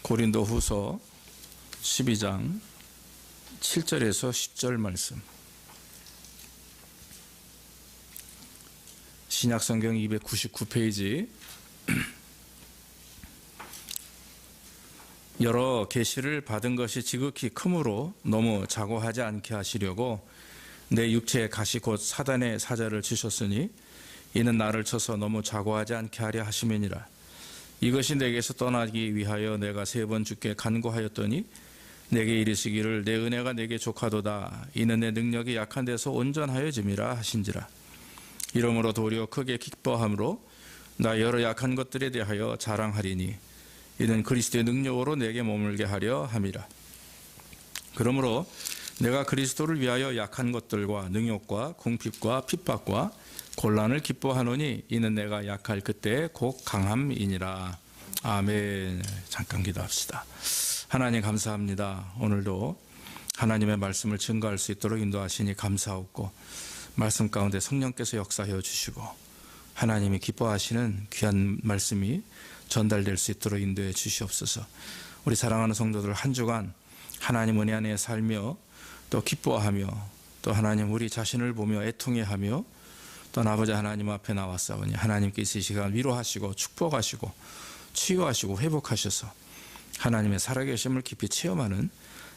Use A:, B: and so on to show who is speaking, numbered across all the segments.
A: 고린도후서 12장 7절에서 10절 말씀. 신약성경 299페이지. 여러 계시를 받은 것이 지극히 크므로 너무 자고하지 않게 하시려고 내 육체의 가시 곧 사단의 사자를 주셨으니 이는 나를 쳐서 너무 자고하지 않게 하려 하심이니라. 이것이 내게서 떠나기 위하여 내가 3번 주께 간구하였더니 내게 이르시기를 내 은혜가 내게 족하도다. 이는 내 능력이 약한 데서 온전하여짐이라 하신지라. 이러므로 도리어 크게 기뻐함으로 나 여러 약한 것들에 대하여 자랑하리니 이는 그리스도의 능력으로 내게 머물게 하려 함이라. 그러므로 내가 그리스도를 위하여 약한 것들과 능욕과 궁핍과 핍박과 곤란을 기뻐하노니 이는 내가 약할 그때의 곧 강함이니라. 아멘. 잠깐 기도합시다. 하나님 감사합니다. 오늘도 하나님의 말씀을 증거할 수 있도록 인도하시니 감사하고 말씀 가운데 성령께서 역사하여 주시고 하나님이 기뻐하시는 귀한 말씀이 전달될 수 있도록 인도해 주시옵소서. 우리 사랑하는 성도들 한 주간 하나님 은혜 안에 살며 또 기뻐하며 또 하나님 우리 자신을 보며 애통해하며 또 아버지 하나님 앞에 나왔사오니 하나님께서 이 시간 위로하시고 축복하시고 치유하시고 회복하셔서 하나님의 살아계심을 깊이 체험하는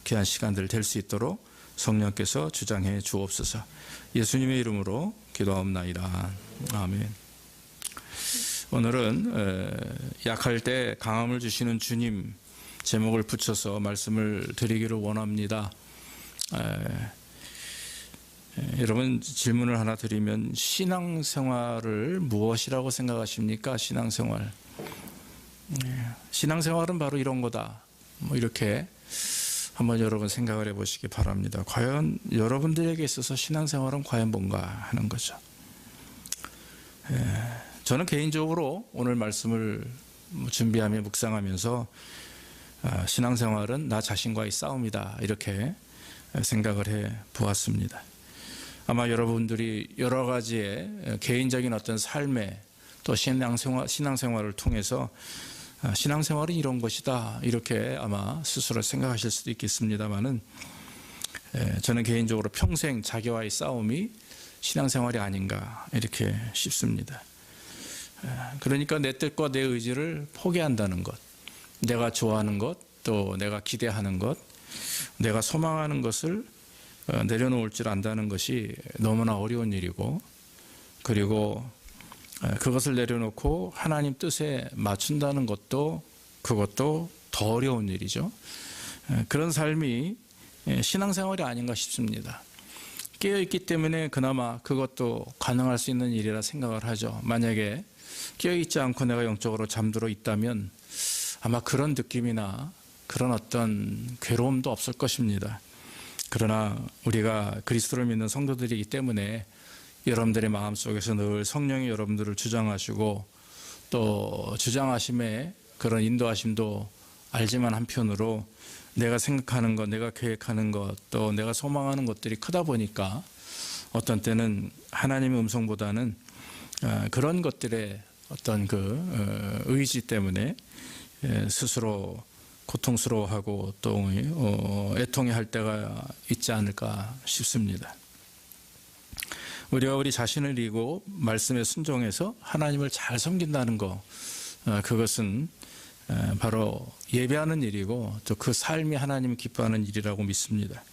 A: 귀한 시간들 될 수 있도록 성령께서 주장해 주옵소서. 예수님의 이름으로 기도하옵나이다. 아멘. 오늘은 약할 때 강함을 주시는 주님 제목을 붙여서 말씀을 드리기를 원합니다. 여러분 질문을 하나 드리면 신앙생활을 무엇이라고 생각하십니까? 신앙생활. 신앙생활은 바로 이런 거다. 이렇게 한번 여러분 생각을 해보시기 바랍니다. 과연 여러분들에게 있어서 신앙생활은 과연 뭔가 하는 거죠. 저는 개인적으로 오늘 말씀을 준비하며 묵상하면서 신앙생활은 나 자신과의 싸움이다 이렇게 생각을 해 보았습니다. 아마 여러분들이 여러 가지의 개인적인 어떤 삶의 또 신앙생활을 통해서 신앙생활은 이런 것이다 이렇게 아마 스스로 생각하실 수도 있겠습니다만은 저는 개인적으로 평생 자기와의 싸움이 신앙생활이 아닌가 이렇게 싶습니다. 그러니까 내 뜻과 내 의지를 포기한다는 것, 내가 좋아하는 것, 또 내가 기대하는 것, 내가 소망하는 것을 내려놓을 줄 안다는 것이 너무나 어려운 일이고, 그리고 그것을 내려놓고 하나님 뜻에 맞춘다는 것도 그것도 더 어려운 일이죠. 그런 삶이 신앙생활이 아닌가 싶습니다. 깨어있기 때문에 그나마 그것도 가능할 수 있는 일이라 생각을 하죠. 만약에 깨어있지 않고 내가 영적으로 잠들어 있다면 아마 그런 느낌이나 그런 어떤 괴로움도 없을 것입니다. 그러나 우리가 그리스도를 믿는 성도들이기 때문에 여러분들의 마음속에서 늘 성령이 여러분들을 주장하시고 또 주장하심에 그런 인도하심도 알지만 한편으로 내가 생각하는 것, 내가 계획하는 것, 또 내가 소망하는 것들이 크다 보니까 어떤 때는 하나님의 음성보다는 그런 것들의 어떤 그 의지 때문에 스스로 고통스러워하고 또 애통해할 때가 있지 않을까 싶습니다. 우리가 우리 자신을 이고 말씀에 순종해서 하나님을 잘 섬긴다는 것, 그것은 바로 예배하는 일이고 또 그 삶이 하나님을 기뻐하는 일이라고 믿습니다.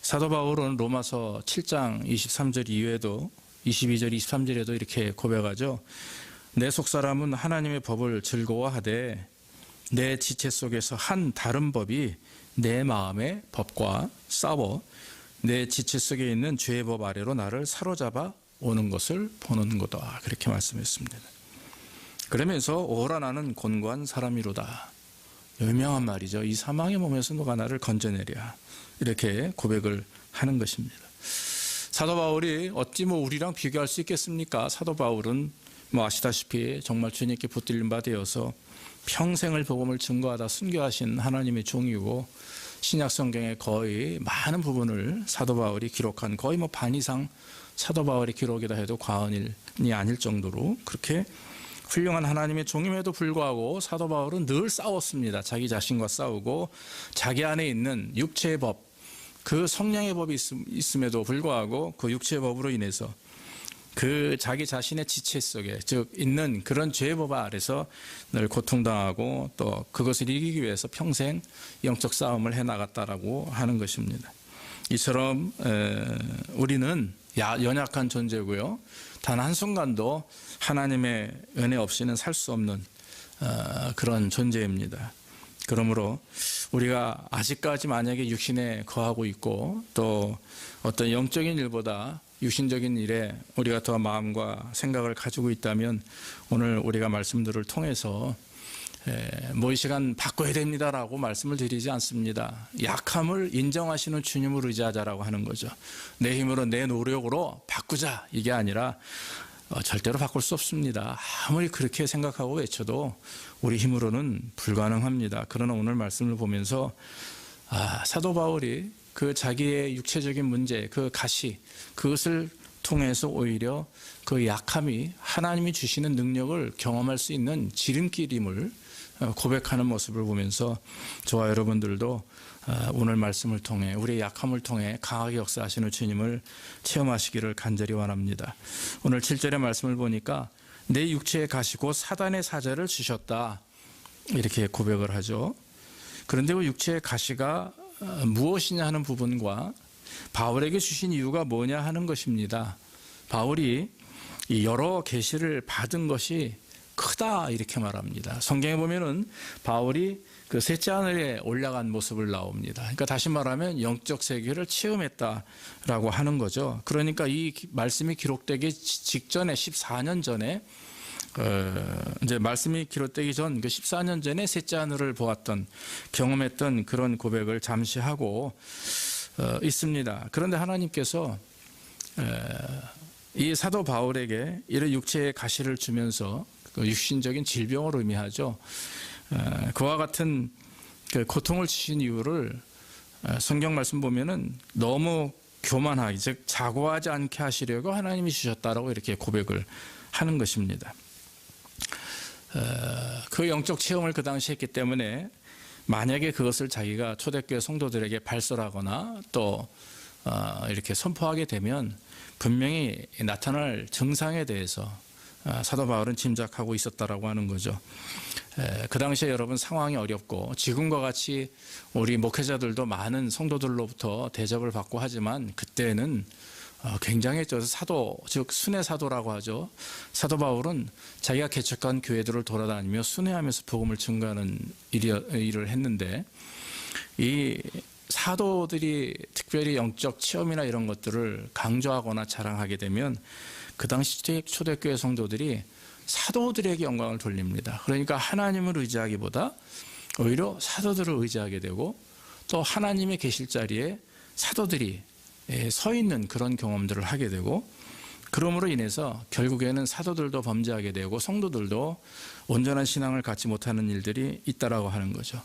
A: 사도 바울은 로마서 7장 23절 이외에도 22절 23절에도 이렇게 고백하죠. 내 속사람은 하나님의 법을 즐거워하되 내 지체 속에서 한 다른 법이 내 마음의 법과 싸워 내 지체 속에 있는 죄의 법 아래로 나를 사로잡아 오는 것을 보는 거다. 그렇게 말씀했습니다. 그러면서 오라 나는 곤고한 사람이로다. 유명한 말이죠. 이 사망의 몸에서 누가 나를 건져내랴. 이렇게 고백을 하는 것입니다. 사도 바울이 어찌 우리랑 비교할 수 있겠습니까? 사도 바울은 아시다시피 정말 주님께 붙들린 바 되어서 평생을 복음을 증거하다 순교하신 하나님의 종이고 신약 성경의 거의 많은 부분을 사도 바울이 기록한 거의 반 이상 사도 바울의 기록이다 해도 과언이 아닐 정도로 그렇게 훌륭한 하나님의 종임에도 불구하고 사도 바울은 늘 싸웠습니다. 자기 자신과 싸우고 자기 안에 있는 육체의 법, 그 성령의 법이 있음에도 불구하고 그 육체의 법으로 인해서 그 자기 자신의 지체 속에 즉 있는 그런 죄의 법 아래서 늘 고통당하고 또 그것을 이기기 위해서 평생 영적 싸움을 해나갔다라고 하는 것입니다. 이처럼 우리는 연약한 존재고요. 단 한순간도 하나님의 은혜 없이는 살 수 없는 그런 존재입니다. 그러므로 우리가 아직까지 만약에 육신에 거하고 있고 또 어떤 영적인 일보다 육신적인 일에 우리가 더 마음과 생각을 가지고 있다면 오늘 우리가 말씀들을 통해서 이 시간 바꿔야 됩니다라고 말씀을 드리지 않습니다. 약함을 인정하시는 주님을 의지하자라고 하는 거죠. 내 힘으로 내 노력으로 바꾸자 이게 아니라 절대로 바꿀 수 없습니다. 아무리 그렇게 생각하고 외쳐도 우리 힘으로는 불가능합니다. 그러나 오늘 말씀을 보면서 사도 바울이 그 자기의 육체적인 문제, 그 가시, 그것을 통해서 오히려 그 약함이 하나님이 주시는 능력을 경험할 수 있는 지름길임을 고백하는 모습을 보면서 저와 여러분들도 오늘 말씀을 통해 우리의 약함을 통해 강하게 역사하시는 주님을 체험하시기를 간절히 원합니다. 오늘 7절의 말씀을 보니까 내 육체에 가시고 사단의 사자를 주셨다 이렇게 고백을 하죠. 그런데 그 육체의 가시가 무엇이냐 하는 부분과 바울에게 주신 이유가 뭐냐 하는 것입니다. 바울이 여러 계시를 받은 것이 크다 이렇게 말합니다. 성경에 보면은 바울이 그 셋째 하늘에 올라간 모습을 나옵니다. 그러니까 다시 말하면 영적 세계를 체험했다라고 하는 거죠. 그러니까 이 말씀이 기록되기 직전에 14년 전에 이제 말씀이 기록되기 전 그 14년 전에 셋째 하늘을 보았던 경험했던 그런 고백을 잠시 하고 있습니다. 그런데 하나님께서 이 사도 바울에게 이런 육체의 가시를 주면서 육신적인 질병을 의미하죠. 그와 같은 그 고통을 주신 이유를 성경 말씀 보면은 너무 교만하게 즉 자고하지 않게 하시려고 하나님이 주셨다라고 이렇게 고백을 하는 것입니다. 그 영적 체험을 그 당시 했기 때문에 만약에 그것을 자기가 초대교회 성도들에게 발설하거나 또 이렇게 선포하게 되면 분명히 나타날 증상에 대해서 사도 바울은 짐작하고 있었다라고 하는 거죠. 그 당시에 여러분 상황이 어렵고 지금과 같이 우리 목회자들도 많은 성도들로부터 대접을 받고 하지만 그때는 굉장히 사도 즉 순회 사도라고 하죠. 사도 바울은 자기가 개척한 교회들을 돌아다니며 순회하면서 복음을 증거하는 일을 했는데 이 사도들이 특별히 영적 체험이나 이런 것들을 강조하거나 자랑하게 되면 그 당시 초대교회 성도들이 사도들에게 영광을 돌립니다. 그러니까 하나님을 의지하기보다 오히려 사도들을 의지하게 되고 또 하나님의 계실 자리에 사도들이 서 있는 그런 경험들을 하게 되고 그러므로 인해서 결국에는 사도들도 범죄하게 되고 성도들도 온전한 신앙을 갖지 못하는 일들이 있다라고 하는 거죠.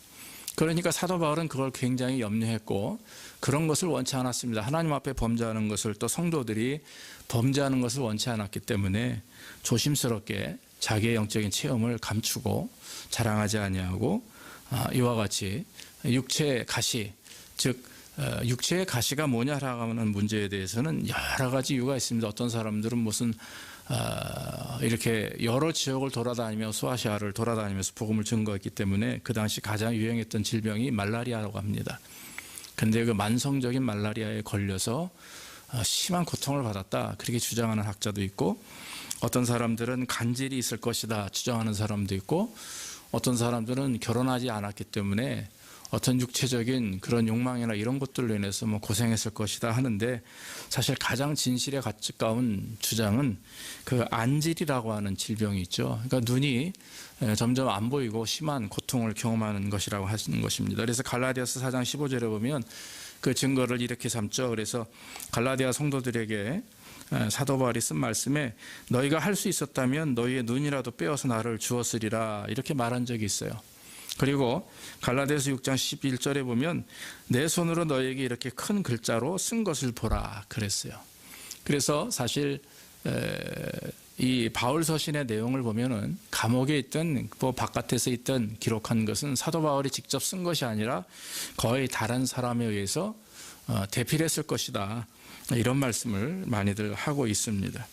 A: 그러니까 사도 바울은 그걸 굉장히 염려했고 그런 것을 원치 않았습니다. 하나님 앞에 범죄하는 것을 또 성도들이 범죄하는 것을 원치 않았기 때문에 조심스럽게 자기의 영적인 체험을 감추고 자랑하지 아니하고 이와 같이 육체의 가시 즉 육체의 가시가 뭐냐라고 하는 문제에 대해서는 여러 가지 이유가 있습니다. 어떤 사람들은 무슨 이렇게 여러 지역을 돌아다니며 소아시아를 돌아다니면서 복음을 증거했기 때문에 그 당시 가장 유행했던 질병이 말라리아라고 합니다. 근데 그 만성적인 말라리아에 걸려서 심한 고통을 받았다 그렇게 주장하는 학자도 있고 어떤 사람들은 간질이 있을 것이다 주장하는 사람도 있고 어떤 사람들은 결혼하지 않았기 때문에 어떤 육체적인 그런 욕망이나 이런 것들로 인해서 고생했을 것이다 하는데 사실 가장 진실에 가까운 주장은 그 안질이라고 하는 질병이 있죠. 그러니까 눈이 점점 안 보이고 심한 고통을 경험하는 것이라고 하시는 것입니다. 그래서 갈라디아서 4장 15절에 보면 그 증거를 이렇게 삼죠. 그래서 갈라디아 성도들에게 사도 바울이 쓴 말씀에 너희가 할 수 있었다면 너희의 눈이라도 빼어서 나를 주었으리라 이렇게 말한 적이 있어요. 그리고 갈라디아서 6장 11절에 보면 내 손으로 너에게 이렇게 큰 글자로 쓴 것을 보라 그랬어요. 그래서 사실 이 바울 서신의 내용을 보면은 감옥에 있든 뭐 바깥에서 있든 기록한 것은 사도 바울이 직접 쓴 것이 아니라 거의 다른 사람에 의해서 대필했을 것이다. 이런 말씀을 많이들 하고 있습니다.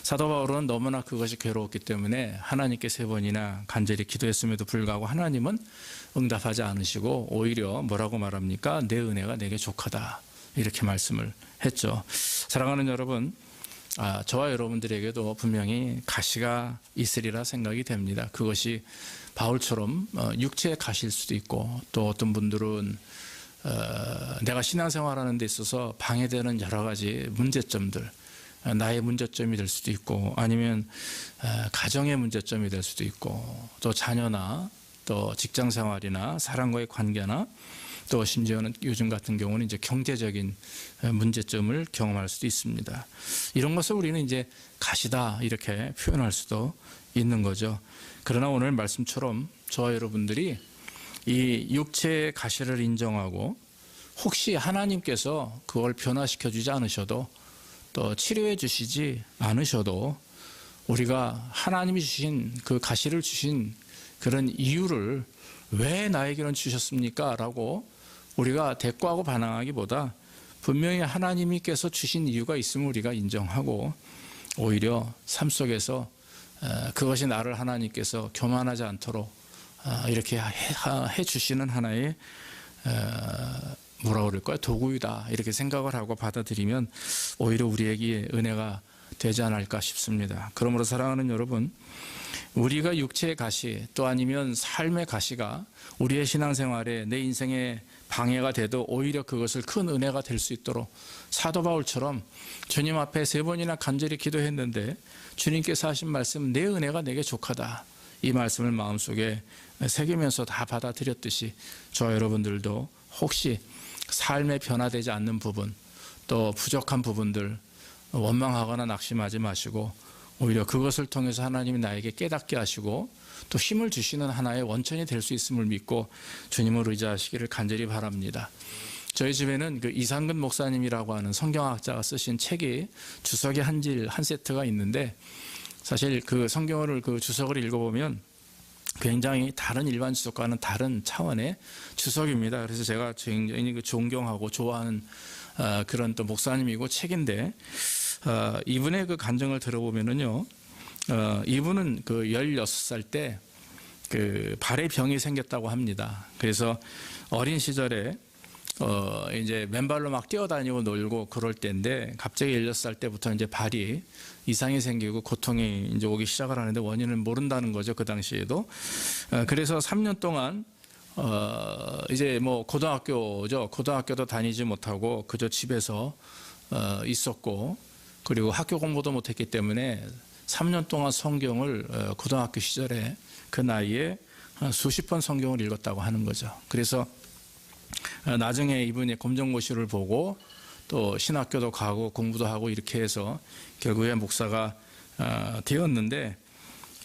A: 사도 바울은 너무나 그것이 괴로웠기 때문에 하나님께 3번이나 간절히 기도했음에도 불구하고 하나님은 응답하지 않으시고 오히려 뭐라고 말합니까? 내 은혜가 내게 족하다. 이렇게 말씀을 했죠. 사랑하는 여러분, 저와 여러분들에게도 분명히 가시가 있으리라 생각이 됩니다. 그것이 바울처럼 육체의 가시일 수도 있고, 또 어떤 분들은 내가 신앙생활하는 데 있어서 방해되는 여러 가지 문제점들, 나의 문제점이 될 수도 있고, 아니면 가정의 문제점이 될 수도 있고, 또 자녀나 또 직장생활이나 사람과의 관계나 또 심지어는 요즘 같은 경우는 이제 경제적인 문제점을 경험할 수도 있습니다. 이런 것을 우리는 이제 가시다 이렇게 표현할 수도 있는 거죠. 그러나 오늘 말씀처럼 저와 여러분들이 이 육체의 가시를 인정하고 혹시 하나님께서 그걸 변화시켜 주지 않으셔도 또 치료해 주시지 않으셔도 우리가 하나님이 주신 그 가시를 주신 그런 이유를 왜 나에게는 주셨습니까? 라고 우리가 대꾸하고 반항하기보다 분명히 하나님께서 주신 이유가 있음을 우리가 인정하고 오히려 삶 속에서 그것이 나를 하나님께서 교만하지 않도록 이렇게 해 주시는 하나의 뭐라 그럴까요? 도구이다 이렇게 생각을 하고 받아들이면 오히려 우리에게 은혜가 되지 않을까 싶습니다. 그러므로 사랑하는 여러분, 우리가 육체의 가시 또 아니면 삶의 가시가 우리의 신앙생활에 내 인생에 방해가 돼도 오히려 그것을 큰 은혜가 될 수 있도록 사도 바울처럼 주님 앞에 3번이나 간절히 기도했는데 주님께서 하신 말씀 내 은혜가 내게 족하다 이 말씀을 마음속에 새기면서 다 받아들였듯이 저와 여러분들도 혹시 삶에 변화되지 않는 부분 또 부족한 부분들 원망하거나 낙심하지 마시고 오히려 그것을 통해서 하나님이 나에게 깨닫게 하시고 또 힘을 주시는 하나의 원천이 될 수 있음을 믿고 주님을 의지하시기를 간절히 바랍니다. 저희 집에는 그 이상근 목사님이라고 하는 성경학자가 쓰신 책이 주석이 한 세트가 있는데 사실 그 성경을 그 주석을 읽어보면 굉장히 다른 일반 주석과는 다른 차원의 주석입니다. 그래서 제가 굉장히 존경하고 좋아하는 그런 또 목사님이고 책인데 이분의 그 간증을 들어보면은요, 이분은 그 16살 때 그 발에 병이 생겼다고 합니다. 그래서 어린 시절에 이제 맨발로 막 뛰어다니고 놀고 그럴 때인데 갑자기 16살 때부터 이제 발이 이상이 생기고 고통이 이제 오기 시작을 하는데 원인을 모른다는 거죠. 그 당시에도. 그래서 3년 동안 이제 뭐 고등학교죠. 고등학교도 다니지 못하고 그저 집에서 있었고 그리고 학교 공부도 못했기 때문에 3년 동안 성경을 고등학교 시절에 그 나이에 수십 번 성경을 읽었다고 하는 거죠. 그래서 나중에 이분이 검정고시를 보고 또 신학교도 가고 공부도 하고 이렇게 해서 결국에 목사가 되었는데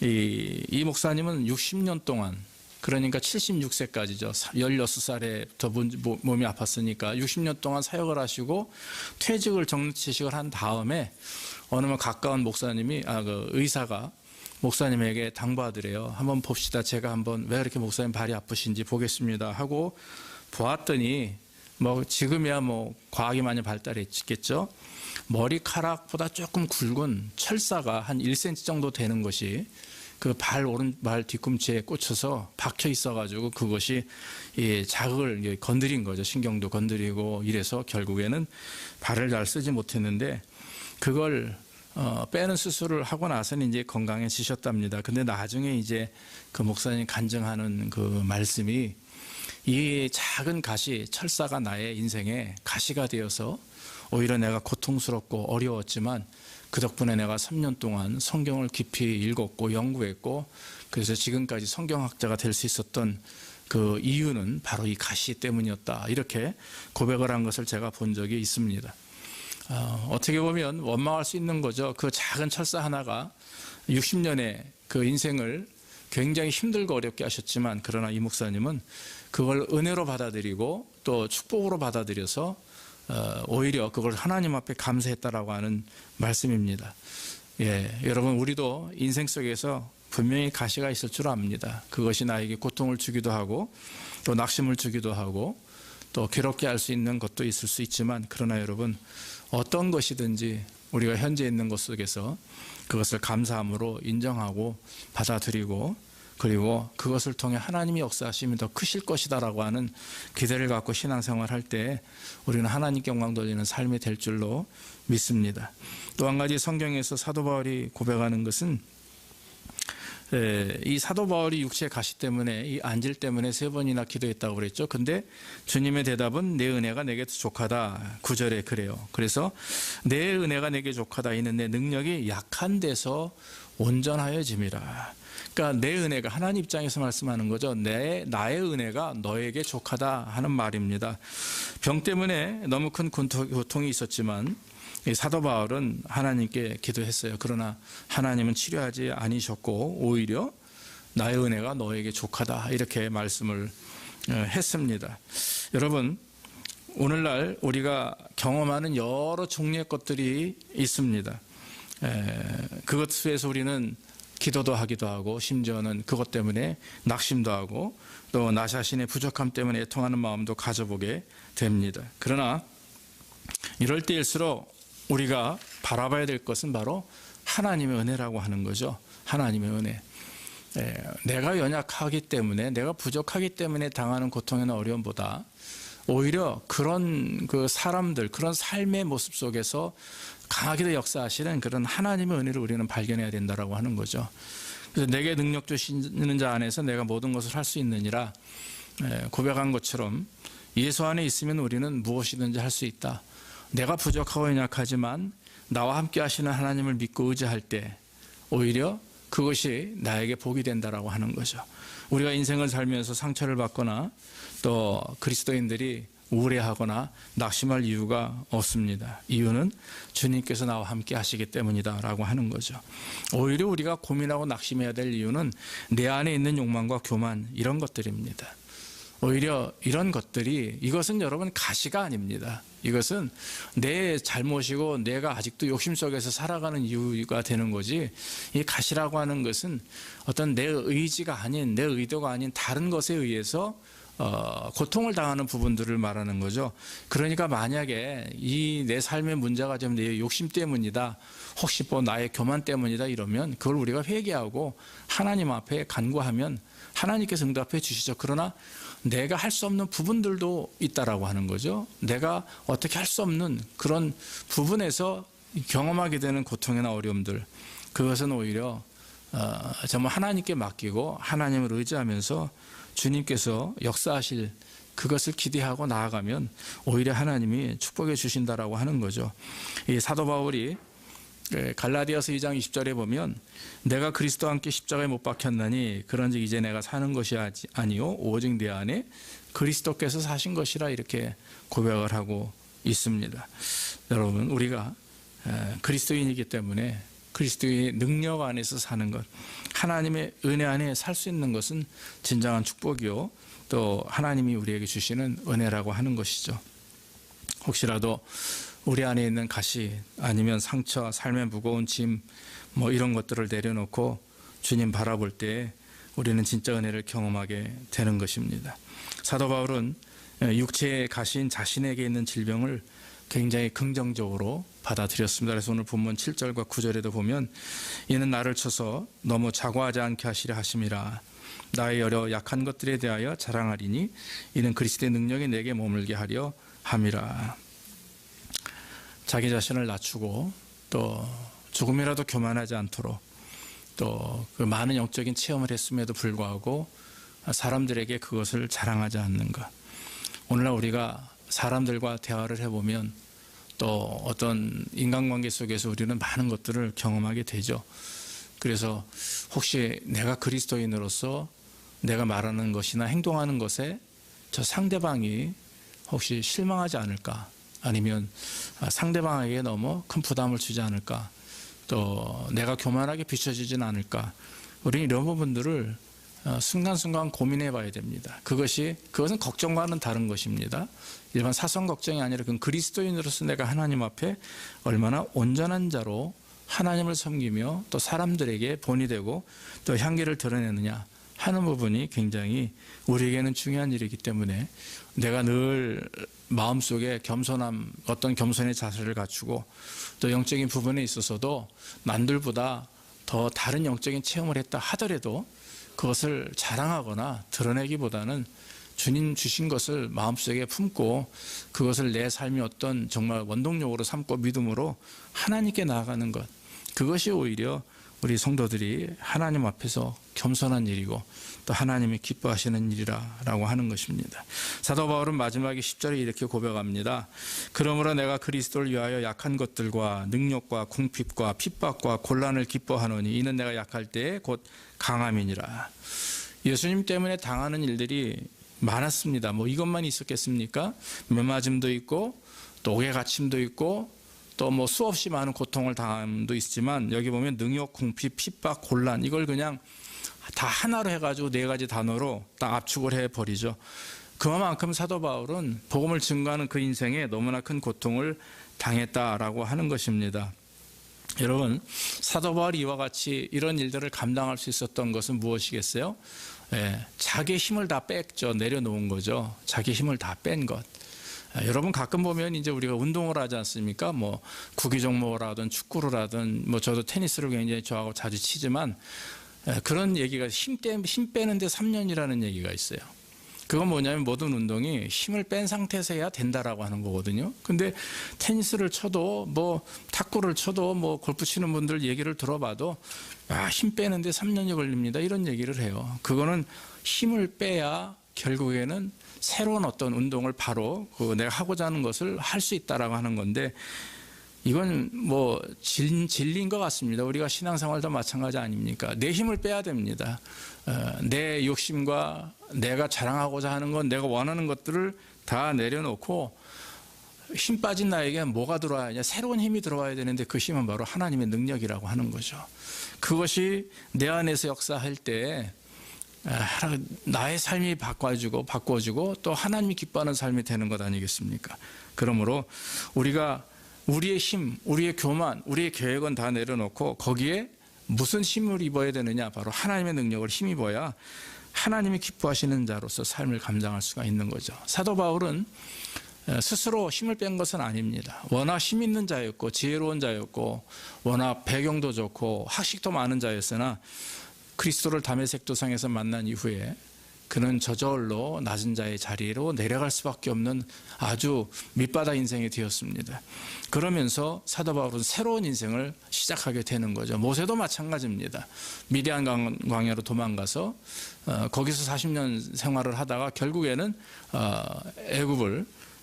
A: 이 목사님은 60년 동안 그러니까 76세까지죠. 16살에부터 몸이 아팠으니까 60년 동안 사역을 하시고 퇴직을 정치식을 한 다음에 어느 날 가까운 목사님이 그 의사가 목사님에게 당부하더래요. 한번 봅시다. 제가 한번 왜 이렇게 목사님 발이 아프신지 보겠습니다 하고 보았더니 뭐 지금이야 뭐 과학이 많이 발달했겠죠. 머리카락보다 조금 굵은 철사가 한 1cm 정도 되는 것이 그 발 뒤꿈치에 꽂혀서 박혀 있어가지고 그것이 자극을 건드린 거죠. 신경도 건드리고 이래서 결국에는 발을 잘 쓰지 못했는데 그걸 빼는 수술을 하고 나서는 이제 건강해지셨답니다. 근데 나중에 이제 그 목사님 간증하는 그 말씀이 이 작은 가시, 철사가 나의 인생에 가시가 되어서 오히려 내가 고통스럽고 어려웠지만 그 덕분에 내가 3년 동안 성경을 깊이 읽었고 연구했고 그래서 지금까지 성경학자가 될 수 있었던 그 이유는 바로 이 가시 때문이었다. 이렇게 고백을 한 것을 제가 본 적이 있습니다. 어떻게 보면 원망할 수 있는 거죠. 그 작은 철사 하나가 60년의 그 인생을 굉장히 힘들고 어렵게 하셨지만 그러나 이 목사님은 그걸 은혜로 받아들이고 또 축복으로 받아들여서 오히려 그걸 하나님 앞에 감사했다라고 하는 말씀입니다. 여러분 우리도 인생 속에서 분명히 가시가 있을 줄 압니다. 그것이 나에게 고통을 주기도 하고 또 낙심을 주기도 하고 또 괴롭게 할 수 있는 것도 있을 수 있지만, 그러나 여러분 어떤 것이든지 우리가 현재 있는 것 속에서 그것을 감사함으로 인정하고 받아들이고, 그리고 그것을 통해 하나님의 역사하심이 더 크실 것이다라고 하는 기대를 갖고 신앙생활할 때 우리는 하나님께 영광 돌리는 삶이 될 줄로 믿습니다. 또 한 가지 성경에서 사도 바울이 고백하는 것은, 이 사도 바울이 육체의 가시 때문에, 이 안질 때문에 3번이나 기도했다고 그랬죠. 근데 주님의 대답은 내 은혜가 내게 족하다. 9절에 그래요. 그래서 내 은혜가 내게 족하다. 이는 내 능력이 약한 데서 온전하여짐이라. 그러니까 내 은혜가, 하나님 입장에서 말씀하는 거죠. 나의 은혜가 너에게 족하다 하는 말입니다. 병 때문에 너무 큰 고통이 있었지만 사도 바울은 하나님께 기도했어요. 그러나 하나님은 치료하지 않으셨고 오히려 나의 은혜가 너에게 족하다 이렇게 말씀을 했습니다. 여러분, 오늘날 우리가 경험하는 여러 종류의 것들이 있습니다. 그것에서 우리는 기도도 하기도 하고, 심지어는 그것 때문에 낙심도 하고, 또 나 자신의 부족함 때문에 애통하는 마음도 가져보게 됩니다. 그러나 이럴 때일수록 우리가 바라봐야 될 것은 바로 하나님의 은혜라고 하는 거죠. 하나님의 은혜. 내가 연약하기 때문에, 내가 부족하기 때문에 당하는 고통이나 어려움보다 오히려 그런 그 사람들, 그런 삶의 모습 속에서 강하게도 역사하시는 그런 하나님의 은혜를 우리는 발견해야 된다라고 하는 거죠. 그래서 내게 능력 주시는 자 안에서 내가 모든 것을 할 수 있느니라 고백한 것처럼 예수 안에 있으면 우리는 무엇이든지 할 수 있다. 내가 부족하고 연약하지만 나와 함께 하시는 하나님을 믿고 의지할 때 오히려 그것이 나에게 복이 된다라고 하는 거죠. 우리가 인생을 살면서 상처를 받거나 또 그리스도인들이 우울해하거나 낙심할 이유가 없습니다. 이유는 주님께서 나와 함께 하시기 때문이다라고 하는 거죠. 오히려 우리가 고민하고 낙심해야 될 이유는 내 안에 있는 욕망과 교만, 이런 것들입니다. 오히려 이런 것들이, 이것은 여러분 가시가 아닙니다. 이것은 내 잘못이고 내가 아직도 욕심 속에서 살아가는 이유가 되는 거지, 이 가시라고 하는 것은 어떤 내 의지가 아닌, 내 의도가 아닌 다른 것에 의해서 고통을 당하는 부분들을 말하는 거죠. 그러니까 만약에 이 내 삶의 문제가 좀 내 욕심 때문이다, 혹시 뭐 나의 교만 때문이다 이러면 그걸 우리가 회개하고 하나님 앞에 간구하면 하나님께서 응답해 주시죠. 그러나 내가 할 수 없는 부분들도 있다라고 하는 거죠. 내가 어떻게 할 수 없는 그런 부분에서 경험하게 되는 고통이나 어려움들, 그것은 오히려 정말 하나님께 맡기고 하나님을 의지하면서 주님께서 역사하실 그것을 기대하고 나아가면 오히려 하나님이 축복해 주신다라고 하는 거죠. 이 사도 바울이 갈라디아서 2장 20절에 보면 내가 그리스도와 함께 십자가에 못 박혔나니 그런즉 이제 내가 사는 것이 아니요 오직 내 안에 그리스도께서 사신 것이라 이렇게 고백을 하고 있습니다. 여러분, 우리가 그리스도인이기 때문에 그리스도의 능력 안에서 사는 것, 하나님의 은혜 안에 살 수 있는 것은 진정한 축복이요 또 하나님이 우리에게 주시는 은혜라고 하는 것이죠. 혹시라도 우리 안에 있는 가시, 아니면 상처, 삶의 무거운 짐, 뭐 이런 것들을 내려놓고 주님 바라볼 때 우리는 진짜 은혜를 경험하게 되는 것입니다. 사도 바울은 육체의 가시인 자신에게 있는 질병을 굉장히 긍정적으로 받아들였습니다. 그래서 오늘 본문 7절과 9절에도 보면 이는 나를 쳐서 너무 자고하지 않게 하시려 하심이라. 나의 여러 약한 것들에 대하여 자랑하리니 이는 그리스도의 능력이 내게 머물게 하려 함이라. 자기 자신을 낮추고 또 조금이라도 교만하지 않도록, 또 그 많은 영적인 체험을 했음에도 불구하고 사람들에게 그것을 자랑하지 않는 것. 오늘날 우리가 사람들과 대화를 해보면 또 어떤 인간관계 속에서 우리는 많은 것들을 경험하게 되죠. 그래서 혹시 내가 그리스도인으로서 내가 말하는 것이나 행동하는 것에 저 상대방이 혹시 실망하지 않을까, 아니면 상대방에게 너무 큰 부담을 주지 않을까, 또 내가 교만하게 비춰지진 않을까, 우리는 이런 부분들을 순간순간 고민해 봐야 됩니다. 그것은 걱정과는 다른 것입니다. 일반 사성 걱정이 아니라 그건 그리스도인으로서 내가 하나님 앞에 얼마나 온전한 자로 하나님을 섬기며 또 사람들에게 본이 되고 또 향기를 드러내느냐 하는 부분이 굉장히 우리에게는 중요한 일이기 때문에 내가 늘 마음속에 겸손함, 어떤 겸손의 자세를 갖추고 또 영적인 부분에 있어서도 남들보다 더 다른 영적인 체험을 했다 하더라도 그것을 자랑하거나 드러내기보다는 주님 주신 것을 마음속에 품고 그것을 내 삶의 어떤 정말 원동력으로 삼고 믿음으로 하나님께 나아가는 것, 그것이 오히려 우리 성도들이 하나님 앞에서 겸손한 일이고 또 하나님이 기뻐하시는 일이라고 하는 것입니다. 사도 바울은 마지막에 10절에 이렇게 고백합니다. 그러므로 내가 그리스도를 위하여 약한 것들과 능력과 궁핍과 핍박과 곤란을 기뻐하노니 이는 내가 약할 때에 곧 강함이니라. 예수님 때문에 당하는 일들이 많았습니다. 뭐 이것만 있었겠습니까? 매맞음도 있고 또 옥에 갇힘도 있고 또 뭐 수없이 많은 고통을 당함도 있지만 여기 보면 능욕, 궁핍, 핍박, 곤란 이걸 그냥 다 하나로 해가지고 4가지 단어로 딱 압축을 해버리죠. 그만큼 사도 바울은 복음을 증거하는 그 인생에 너무나 큰 고통을 당했다라고 하는 것입니다. 여러분, 사도 바울이 이와 같이 이런 일들을 감당할 수 있었던 것은 무엇이겠어요? 자기의 힘을 다 뺐죠. 내려놓은 거죠. 자기 힘을 다 뺀 것. 여러분 가끔 보면 이제 우리가 운동을 하지 않습니까? 뭐 구기 종목을 하든 축구를 하든 뭐 저도 테니스를 굉장히 좋아하고 자주 치지만 그런 얘기가 힘 빼는데 3년이라는 얘기가 있어요. 그건 뭐냐면 모든 운동이 힘을 뺀 상태에서 해야 된다라고 하는 거거든요. 근데 테니스를 쳐도 뭐 탁구를 쳐도 뭐 골프 치는 분들 얘기를 들어봐도 힘 빼는데 3년이 걸립니다. 이런 얘기를 해요. 그거는 힘을 빼야 결국에는 새로운 어떤 운동을 바로 내가 하고자 하는 것을 할 수 있다라고 하는 건데 이건 뭐 진리인 것 같습니다. 우리가 신앙생활도 마찬가지 아닙니까? 내 힘을 빼야 됩니다. 내 욕심과 내가 자랑하고자 하는 것, 내가 원하는 것들을 다 내려놓고 힘 빠진 나에게 뭐가 들어와야 하냐? 새로운 힘이 들어와야 되는데 그 힘은 바로 하나님의 능력이라고 하는 거죠. 그것이 내 안에서 역사할 때 나의 삶이 바꿔지고 또 하나님이 기뻐하는 삶이 되는 것 아니겠습니까? 그러므로 우리가 우리의 힘, 우리의 교만, 우리의 계획은 다 내려놓고 거기에 무슨 힘을 입어야 되느냐? 바로 하나님의 능력을 힘입어야 하나님이 기뻐하시는 자로서 삶을 감당할 수가 있는 거죠. 사도 바울은 스스로 힘을 뺀 것은 아닙니다. 워낙 힘 있는 자였고 지혜로운 자였고 워낙 배경도 좋고 학식도 많은 자였으나 그리스도를 다메섹 도상에서 만난 이후에 그는 저절로 낮은 자의 자리로 내려갈 수밖에 없는 아주 밑바닥 인생이 되었습니다. 그러면서 사도 바울은 새로운 인생을 시작하게 되는 거죠. 모세도 마찬가지입니다. 미디안 광야로 도망가서 거기서 40년 생활을 하다가 결국에는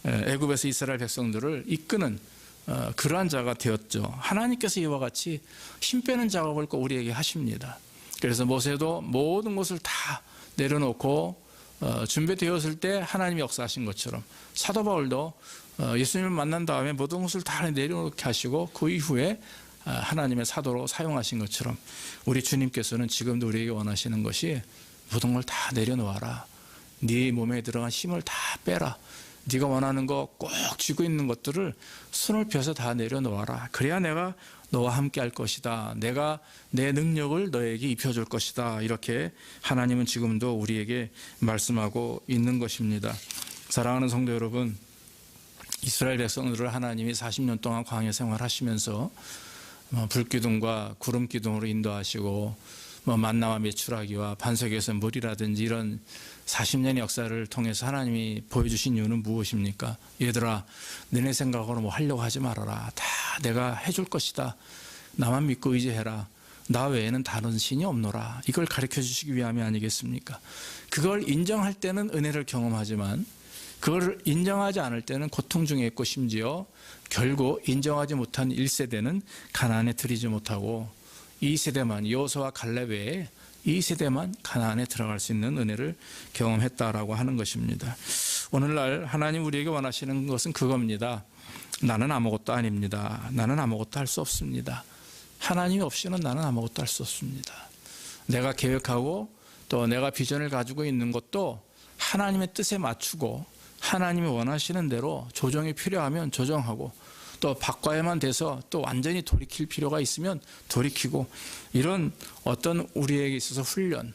A: 애굽에서 이스라엘 백성들을 이끄는 그러한 자가 되었죠. 하나님께서 이와 같이 힘 빼는 작업을 꼭 우리에게 하십니다. 그래서 모세도 모든 것을 다 내려놓고 준비되었을 때 하나님이 역사하신 것처럼 사도 바울도 예수님을 만난 다음에 모든 것을 다 내려놓게 하시고 그 이후에 하나님의 사도로 사용하신 것처럼 우리 주님께서는 지금도 우리에게 원하시는 것이 모든 걸 다 내려놓아라. 네 몸에 들어간 힘을 다 빼라. 네가 원하는 거 꼭 쥐고 있는 것들을 손을 펴서 다 내려놓아라. 그래야 내가 너와 함께 할 것이다. 내가 내 능력을 너에게 입혀줄 것이다. 이렇게 하나님은 지금도 우리에게 말씀하고 있는 것입니다. 사랑하는 성도 여러분, 이스라엘 백성들을 하나님이 40년 동안 광야 생활하시면서 불기둥과 구름기둥으로 인도하시고 만나와 메추라기와 반석에서 물이라든지 이런 40년의 역사를 통해서 하나님이 보여주신 이유는 무엇입니까? 얘들아, 너네 생각으로 뭐 하려고 하지 말아라. 다 내가 해줄 것이다. 나만 믿고 의지해라. 나 외에는 다른 신이 없노라. 이걸 가르쳐 주시기 위함이 아니겠습니까? 그걸 인정할 때는 은혜를 경험하지만 그걸 인정하지 않을 때는 고통 중에 있고 심지어 결국 인정하지 못한 1세대는 가나안에 들이지 못하고 2세대만 여호수아와 갈렙 외에 2세대만 가나안에 들어갈 수 있는 은혜를 경험했다라고 하는 것입니다. 오늘날 하나님 우리에게 원하시는 것은 그겁니다. 나는 아무것도 아닙니다. 나는 아무것도 할 수 없습니다. 하나님이 없이는 나는 아무것도 할 수 없습니다. 내가 계획하고 또 내가 비전을 가지고 있는 것도 하나님의 뜻에 맞추고 하나님이 원하시는 대로 조정이 필요하면 조정하고 또 바꿔야만 돼서 또 완전히 돌이킬 필요가 있으면 돌이키고, 이런 어떤 우리에게 있어서 훈련,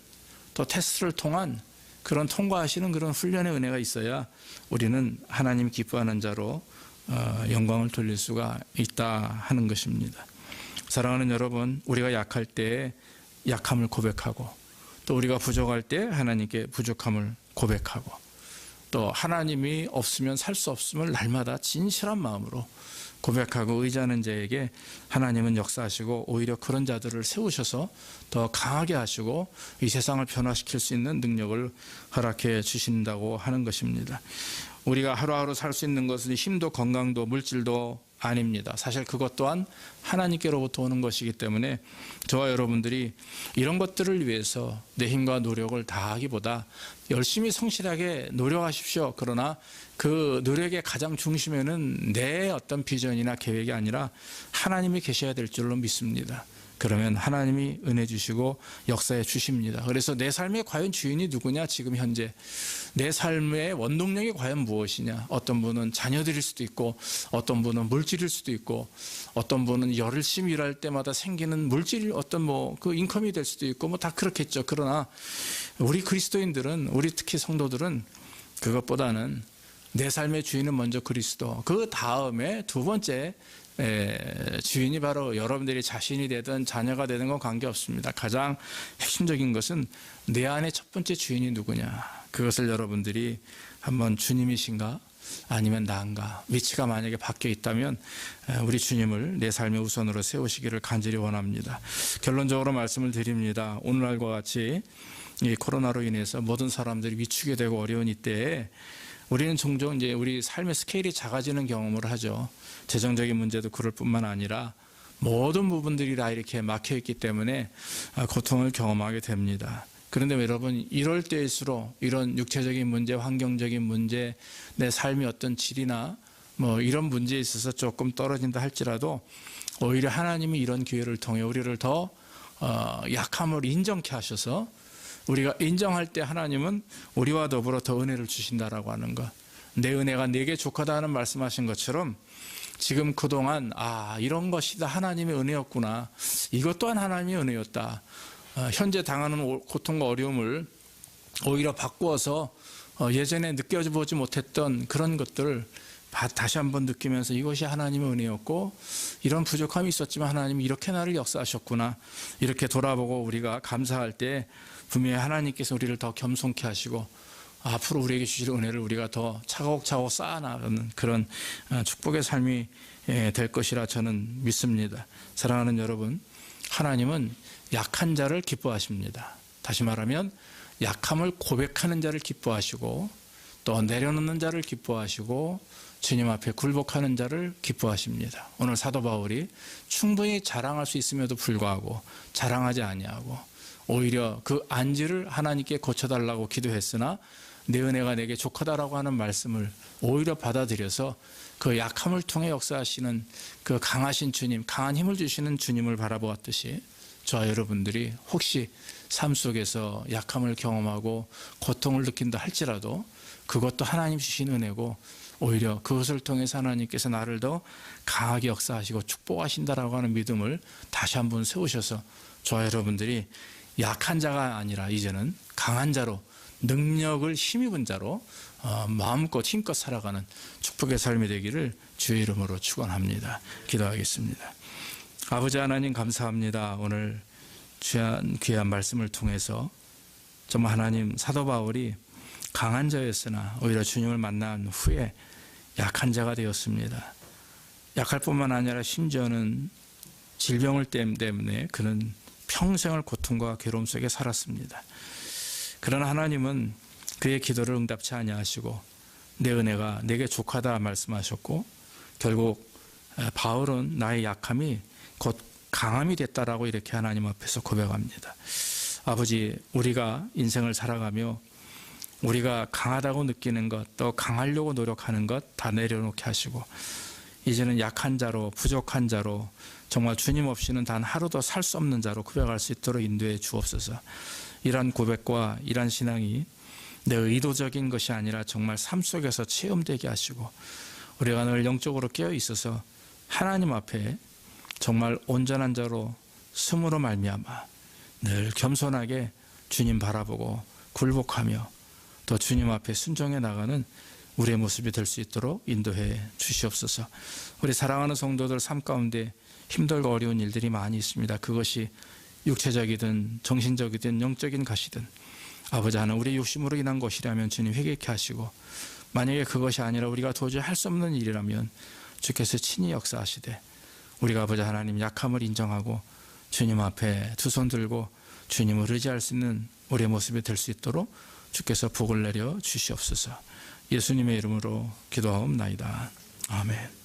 A: 또 테스트를 통한 그런 통과하시는 그런 훈련의 은혜가 있어야 우리는 하나님 기뻐하는 자로 영광을 돌릴 수가 있다 하는 것입니다. 사랑하는 여러분, 우리가 약할 때 약함을 고백하고, 또 우리가 부족할 때 하나님께 부족함을 고백하고, 또 하나님이 없으면 살 수 없음을 날마다 진실한 마음으로 고백하고 의지하는 자에게 하나님은 역사하시고 오히려 그런 자들을 세우셔서 더 강하게 하시고 이 세상을 변화시킬 수 있는 능력을 허락해 주신다고 하는 것입니다. 우리가 하루하루 살 수 있는 것은 힘도 건강도 물질도 아닙니다. 사실 그것 또한 하나님께로부터 오는 것이기 때문에 저와 여러분들이 이런 것들을 위해서 내 힘과 노력을 다하기보다 열심히 성실하게 노력하십시오. 그러나 그 노력의 가장 중심에는 내 어떤 비전이나 계획이 아니라 하나님이 계셔야 될 줄로 믿습니다. 그러면 하나님이 은혜 주시고 역사해 주십니다. 그래서 내 삶의 과연 주인이 누구냐? 지금 현재 내 삶의 원동력이 과연 무엇이냐? 어떤 분은 자녀들일 수도 있고, 어떤 분은 물질일 수도 있고, 어떤 분은 열심히 일할 때마다 생기는 물질 어떤 그 인컴이 될 수도 있고, 다 그렇겠죠. 그러나 우리 그리스도인들은, 우리 특히 성도들은 그것보다는 내 삶의 주인은 먼저 그리스도, 그 다음에 두 번째 주인이 바로 여러분들이 자신이 되든 자녀가 되든 건 관계없습니다. 가장 핵심적인 것은 내 안에 첫 번째 주인이 누구냐, 그것을 여러분들이 한번 주님이신가 아니면 나인가, 위치가 만약에 바뀌어 있다면 우리 주님을 내 삶의 우선으로 세우시기를 간절히 원합니다. 결론적으로 말씀을 드립니다. 오늘날과 같이 이 코로나로 인해서 모든 사람들이 위축이 되고 어려운 이때에 우리는 종종 이제 우리 삶의 스케일이 작아지는 경험을 하죠. 재정적인 문제도 그럴 뿐만 아니라 모든 부분들이 다 이렇게 막혀 있기 때문에 고통을 경험하게 됩니다. 그런데 여러분, 이럴 때일수록 이런 육체적인 문제, 환경적인 문제, 내 삶의 어떤 질이나 이런 문제에 있어서 조금 떨어진다 할지라도 오히려 하나님이 이런 기회를 통해 우리를 더 약함을 인정케 하셔서 우리가 인정할 때 하나님은 우리와 더불어 더 은혜를 주신다라고 하는 것. 내 은혜가 내게 족하다 하는 말씀하신 것처럼 지금 그동안 이런 것이 다 하나님의 은혜였구나, 이것 또한 하나님의 은혜였다, 현재 당하는 고통과 어려움을 오히려 바꾸어서 예전에 느껴보지 못했던 그런 것들을 다시 한번 느끼면서 이것이 하나님의 은혜였고, 이런 부족함이 있었지만 하나님이 이렇게 나를 역사하셨구나, 이렇게 돌아보고 우리가 감사할 때 분명히 하나님께서 우리를 더 겸손케 하시고 앞으로 우리에게 주실 은혜를 우리가 더 차곡차곡 쌓아나가는 그런 축복의 삶이 될 것이라 저는 믿습니다. 사랑하는 여러분, 하나님은 약한 자를 기뻐하십니다. 다시 말하면 약함을 고백하는 자를 기뻐하시고, 또 내려놓는 자를 기뻐하시고, 주님 앞에 굴복하는 자를 기뻐하십니다. 오늘 사도 바울이 충분히 자랑할 수 있음에도 불구하고 자랑하지 아니하고 오히려 그 안지를 하나님께 고쳐달라고 기도했으나 내 은혜가 내게 족하다라고 하는 말씀을 오히려 받아들여서 그 약함을 통해 역사하시는 그 강하신 주님, 강한 힘을 주시는 주님을 바라보았듯이 저와 여러분들이 혹시 삶 속에서 약함을 경험하고 고통을 느낀다 할지라도 그것도 하나님 주신 은혜고, 오히려 그것을 통해서 하나님께서 나를 더 강하게 역사하시고 축복하신다라고 하는 믿음을 다시 한번 세우셔서 저와 여러분들이 약한 자가 아니라 이제는 강한 자로, 능력을 힘입은 자로 마음껏 힘껏 살아가는 축복의 삶이 되기를 주의 이름으로 축원합니다. 기도하겠습니다. 아버지 하나님, 감사합니다. 오늘 귀한 말씀을 통해서 정말 하나님, 사도 바울이 강한 자였으나 오히려 주님을 만난 후에 약한 자가 되었습니다. 약할 뿐만 아니라 심지어는 질병을 때문에 그는 평생을 고통과 괴로움 속에 살았습니다. 그러나 하나님은 그의 기도를 응답치 아니하시고 내 은혜가 내게 족하다 말씀하셨고, 결국 바울은 나의 약함이 곧 강함이 됐다라고 이렇게 하나님 앞에서 고백합니다. 아버지, 우리가 인생을 살아가며 우리가 강하다고 느끼는 것, 또 강하려고 노력하는 것 다 내려놓게 하시고 이제는 약한 자로, 부족한 자로, 정말 주님 없이는 단 하루도 살 수 없는 자로 고백할 수 있도록 인도해 주옵소서. 이러한 고백과 이러한 신앙이 내 의도적인 것이 아니라 정말 삶 속에서 체험되게 하시고 우리가 늘 영적으로 깨어 있어서 하나님 앞에 정말 온전한 자로 숨으로 말미암아 늘 겸손하게 주님 바라보고 굴복하며 또 주님 앞에 순종해 나가는 우리의 모습이 될 수 있도록 인도해 주시옵소서. 우리 사랑하는 성도들 삶 가운데 힘들고 어려운 일들이 많이 있습니다. 그것이 육체적이든 정신적이든 영적인 것이든 아버지 하나님, 우리 욕심으로 인한 것이라면 주님 회개케 하시고, 만약에 그것이 아니라 우리가 도저히 할 수 없는 일이라면 주께서 친히 역사하시되 우리가 아버지 하나님 약함을 인정하고 주님 앞에 두 손 들고 주님을 의지할 수 있는 우리의 모습이 될 수 있도록 주께서 복을 내려 주시옵소서. 예수님의 이름으로 기도하옵나이다. 아멘.